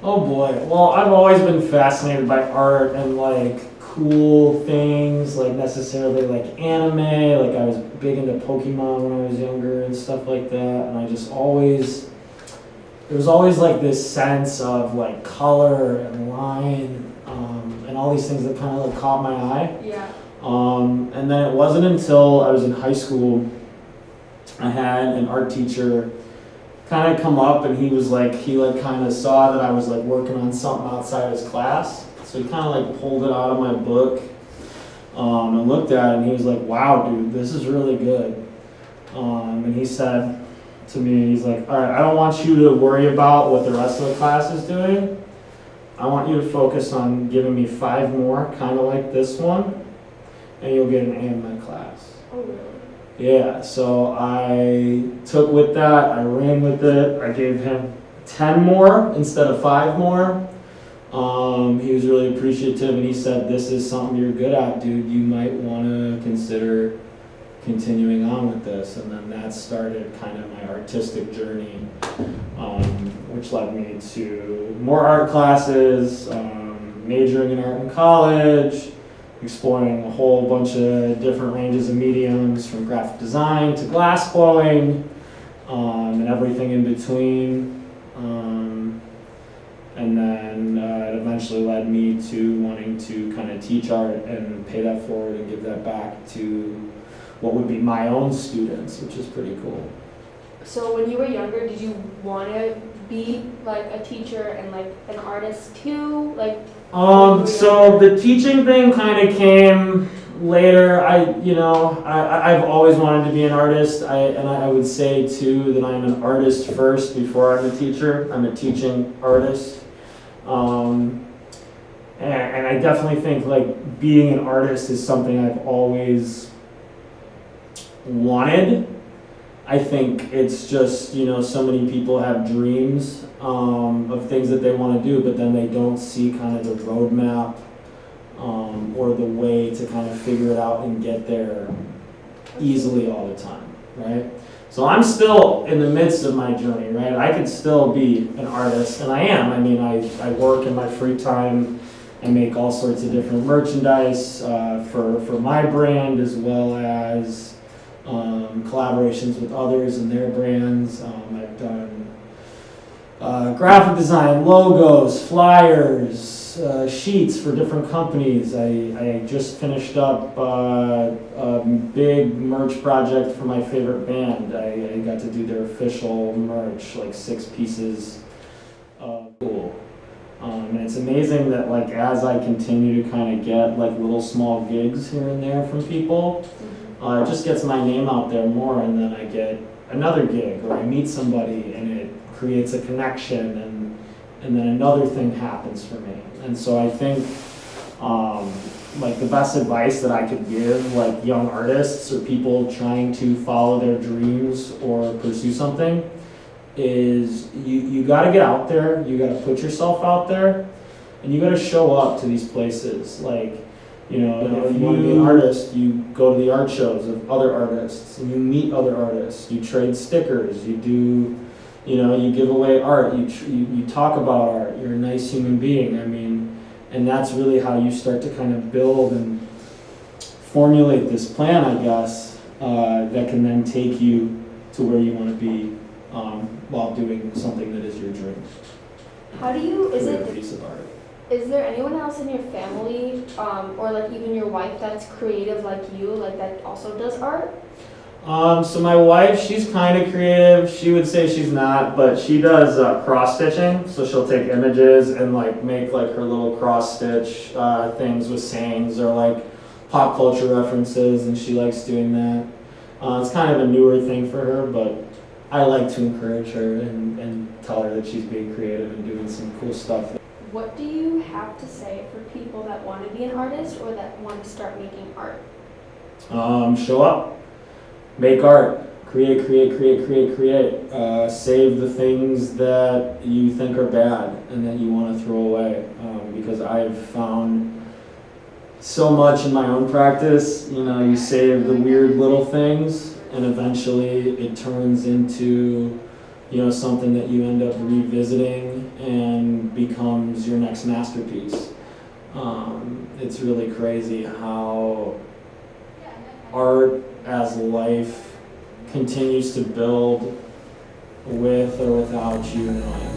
Oh boy. Well, I've always been fascinated by art and like cool things, like necessarily like anime. Like I was big into Pokemon when I was younger and stuff like that. And I just always, there was always like this sense of like color and line, and all these things that kind of like caught my eye. Yeah. And then it wasn't until I was in high school, I had an art teacher kind of come up, and he was like, he like kind of saw that I was like working on something outside his class. So he kind of like pulled it out of my book, and looked at it, and he was like, wow, dude, this is really good. And he said to me, he's like, all right, I don't want you to worry about what the rest of the class is doing. I want you to focus on giving me 5 more, kind of like this one, and you'll get an A in my class. Oh, really? Yeah, so I took with that, I ran with it, I gave him 10 more instead of 5 more. He was really appreciative, and he said, this is something you're good at, dude, you might want to consider continuing on with this. And then that started kind of my artistic journey, which led me to more art classes, majoring in art in college, exploring a whole bunch of different ranges of mediums, from graphic design to glass blowing, and everything in between. And then it eventually led me to wanting to kind of teach art and pay that forward and give that back to what would be my own students, which is pretty cool. So when you were younger, did you want to be like a teacher and like an artist too? Like so the teaching thing kind of came later. I've always wanted to be an artist. I would say too that I'm an artist first before I'm a teacher. I'm a teaching artist. And I definitely think like being an artist is something I've always wanted. I think it's just, so many people have dreams of things that they want to do, but then they don't see kind of the roadmap or the way to kind of figure it out and get there easily all the time, right? So I'm still in the midst of my journey, right? I could still be an artist, and I am. I mean, I work in my free time. I make all sorts of different merchandise for my brand, as well as collaborations with others and their brands. I've done graphic design, logos, flyers, sheets for different companies. I just finished up a big merch project for my favorite band. I got to do their official merch, like 6 pieces. Cool. And it's amazing that like as I continue to kind of get like little small gigs here and there from people, it just gets my name out there more, and then I get another gig, or I meet somebody, and it creates a connection, and then another thing happens for me. And so I think like the best advice that I could give like young artists or people trying to follow their dreams or pursue something is you got to get out there, you got to put yourself out there, and you got to show up to these places. Like, if you want to be an artist, you go to the art shows of other artists, and you meet other artists, you trade stickers, you do, you give away art, you talk about art, you're a nice human being. I mean, and that's really how you start to kind of build and formulate this plan, I guess, that can then take you to where you want to be while doing something that is your dream. How do you, Piece of art. Is there anyone else in your family, or like even your wife that's creative like you, like that also does art? So my wife, she's kind of creative. She would say she's not, but she does cross stitching. So she'll take images and like make like her little cross stitch things with sayings or like pop culture references, and she likes doing that. It's kind of a newer thing for her, but I like to encourage her and tell her that she's being creative and doing some cool stuff. What do you have to say for people that want to be an artist or that want to start making art? Show up, make art, create. Save the things that you think are bad and that you want to throw away. Because I've found so much in my own practice, you save the weird little things, and eventually it turns into something that you end up revisiting and becomes your next masterpiece. It's really crazy how art as life continues to build with or without you knowing